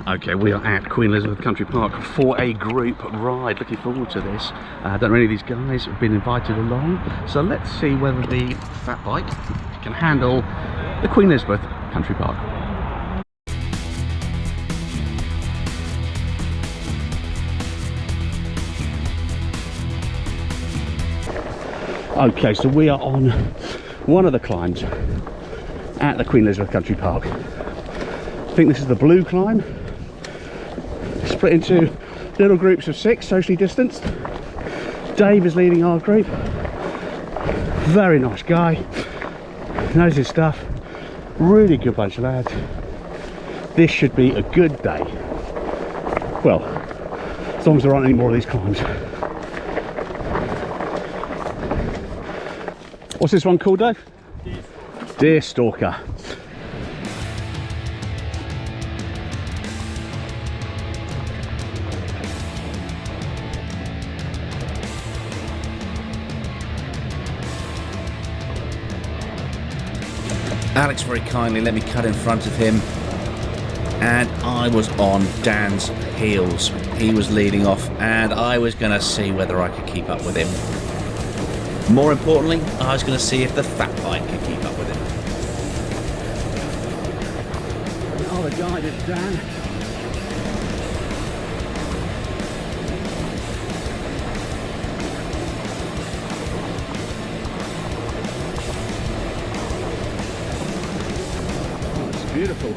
Okay, we are at Queen Elizabeth Country Park for a group ride. Looking forward to this. I don't know any of these guys have been invited along, so let's see whether the fat bike can handle the Queen Elizabeth Country Park. Okay, so we are on one of the climbs at the Queen Elizabeth Country Park. I think this is the blue climb. Split into little groups of 6, socially distanced. Dave is leading our group. Very nice guy, knows his stuff. Really good bunch of lads. This should be a good day. Well, as long as there aren't any more of these climbs. What's this one called, Dave? Deerstalker. Alex very kindly let me cut in front of him, and I was on Dan's heels. He was leading off, and I was going to see whether I could keep up with him. More importantly, I was going to see if the fat bike could keep up with him. Oh, the guide is Dan. Oh, it's beautiful.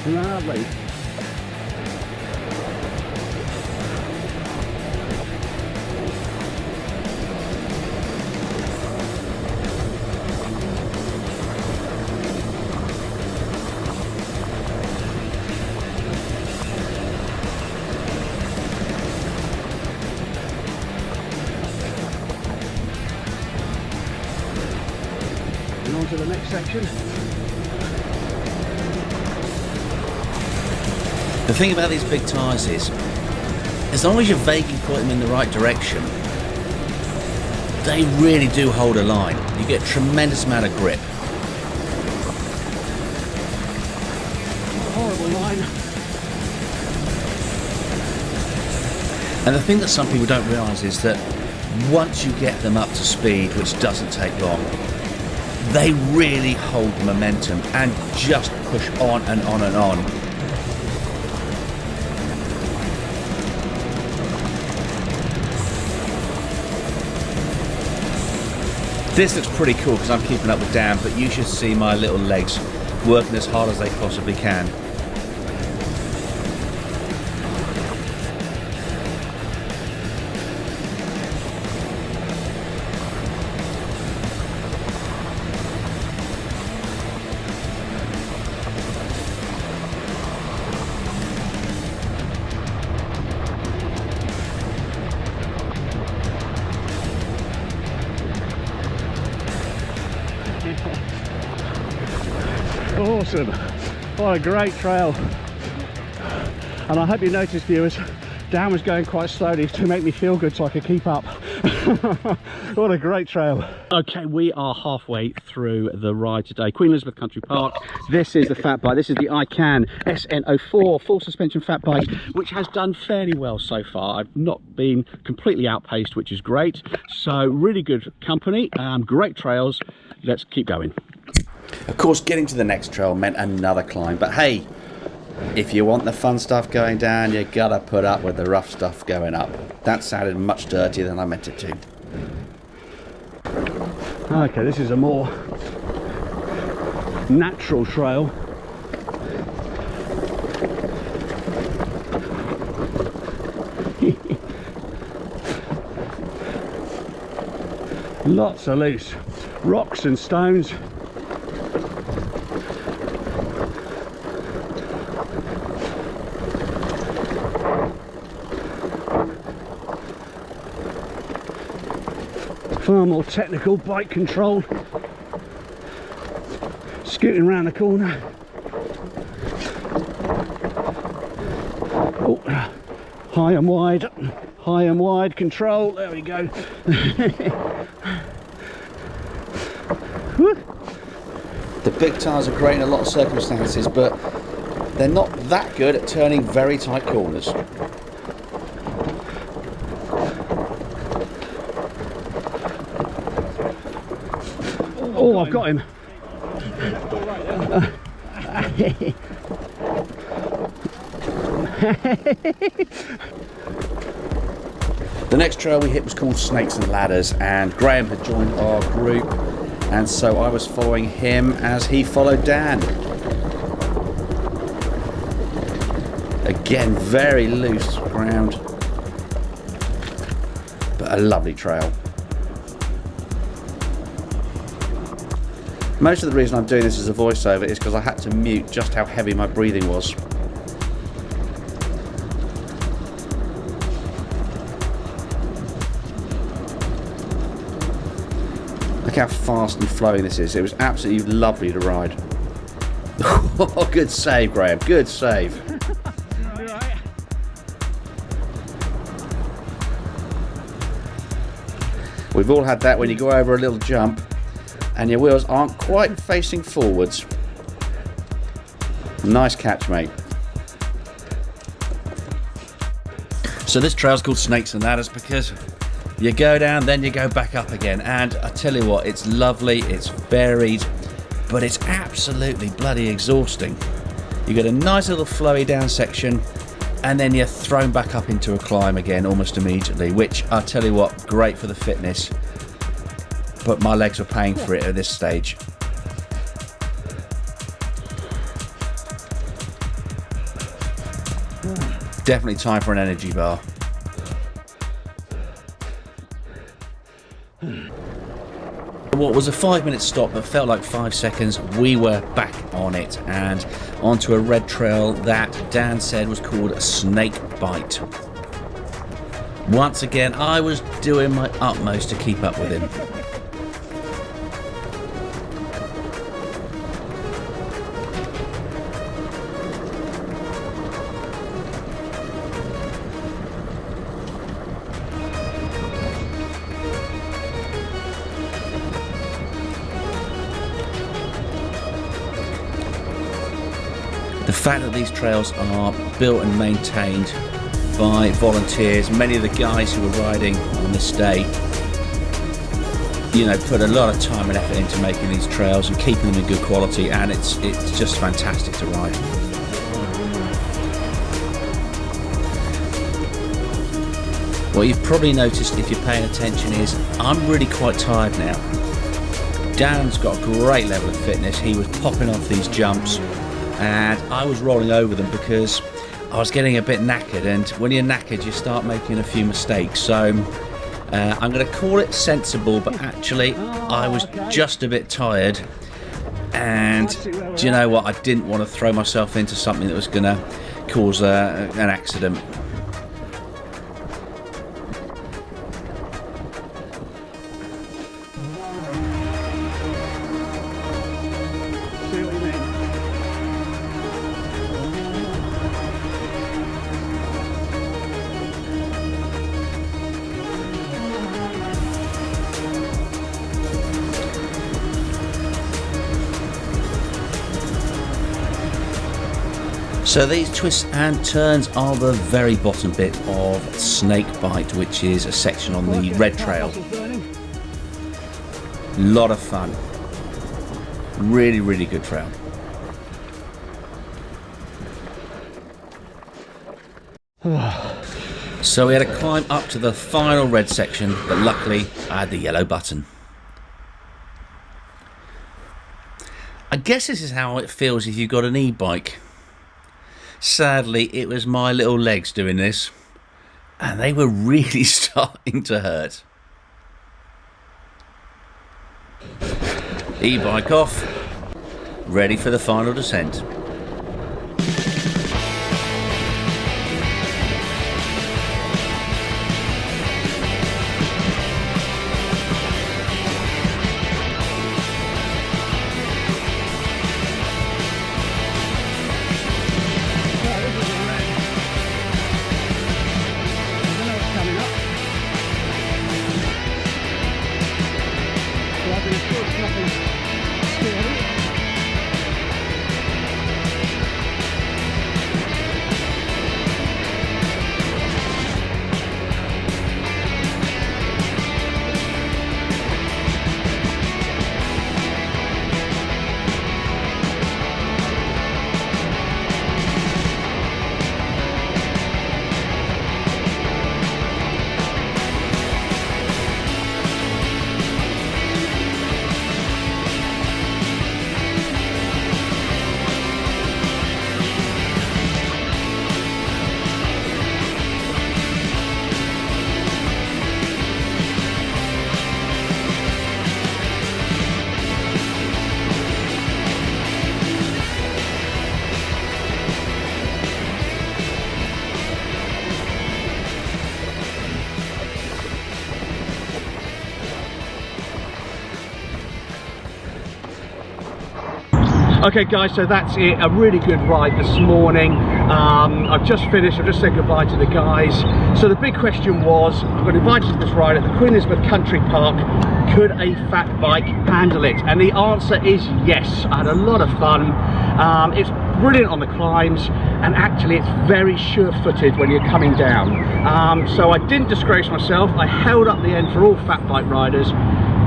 Lovely. And on to the next section. The thing about these big tyres is, as long as you vaguely point them in the right direction, they really do hold a line. You get a tremendous amount of grip. Horrible line. And the thing that some people don't realise is that once you get them up to speed, which doesn't take long, they really hold momentum and just push on and on and on. This looks pretty cool because I'm keeping up with Dan, but you should see my little legs working as hard as they possibly can. Awesome. What a great trail. And I hope you noticed, viewers, Dan was going quite slowly to make me feel good so I could keep up. What a great trail. Okay, we are halfway through the ride today. Queen Elizabeth Country Park. This is the fat bike. This is the ICAN SN04 full suspension fat bike, which has done fairly well so far. I've not been completely outpaced, which is great. So really good company, great trails. Let's keep going. Of course, getting to the next trail meant another climb, but hey, if you want the fun stuff going down, you gotta put up with the rough stuff going up. That sounded much dirtier than I meant it to. Okay, this is a more natural trail. Lots of loose rocks and stones. Far more technical bike control. Scooting around the corner. Oh, high and wide control. There we go. The big tyres are great in a lot of circumstances, but they're not that good at turning very tight corners. Oh, I've got him. The next trail we hit was called Snakes and Ladders, and Graham had joined our group, and so I was following him as he followed Dan. Again, very loose ground, but a lovely trail. Most of the reason I'm doing this as a voiceover is because I had to mute just how heavy my breathing was. Look how fast and flowing this is. It was absolutely lovely to ride. Oh, good save, Graham. Good save. We've all had that when you go over a little jump and your wheels aren't quite facing forwards. Nice catch, mate. So this trail's called Snakes and Ladders because you go down, then you go back up again. And I tell you what, it's lovely, it's varied, but it's absolutely bloody exhausting. You get a nice little flowy down section, and then you're thrown back up into a climb again almost immediately, which I tell you what, great for the fitness. But my legs were paying for it at this stage. Definitely time for an energy bar. What was a 5-minute stop that felt like 5 seconds, we were back on it and onto a red trail that Dan said was called Snakebite. Once again, I was doing my utmost to keep up with him. The fact that these trails are built and maintained by volunteers, many of the guys who were riding on this day, you know, put a lot of time and effort into making these trails and keeping them in good quality, and it's just fantastic to ride. What you've probably noticed if you're paying attention is I'm really quite tired now. Dan's got a great level of fitness. He was popping off these jumps and I was rolling over them because I was getting a bit knackered, and when you're knackered you start making a few mistakes. So I'm going to call it sensible, but actually I was just a bit tired, and do you know what, I didn't want to throw myself into something that was going to cause an accident. So these twists and turns are the very bottom bit of Snakebite, which is a section on the red trail. Lot of fun. Really, really good trail. So we had to climb up to the final red section, but luckily I had the yellow button. I guess this is how it feels if you've got an e-bike. Sadly, it was my little legs doing this, and they were really starting to hurt. E-bike off, ready for the final descent. Okay guys, so that's it. A really good ride this morning. I've just finished, I've just said goodbye to the guys. So the big question was, I got invited to this ride at the Queen Elizabeth Country Park. Could a fat bike handle it? And the answer is yes. I had a lot of fun. It's brilliant on the climbs, and actually it's very sure-footed when you're coming down. So I didn't disgrace myself. I held up the end for all fat bike riders.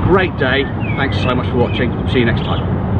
Great day. Thanks so much for watching. See you next time.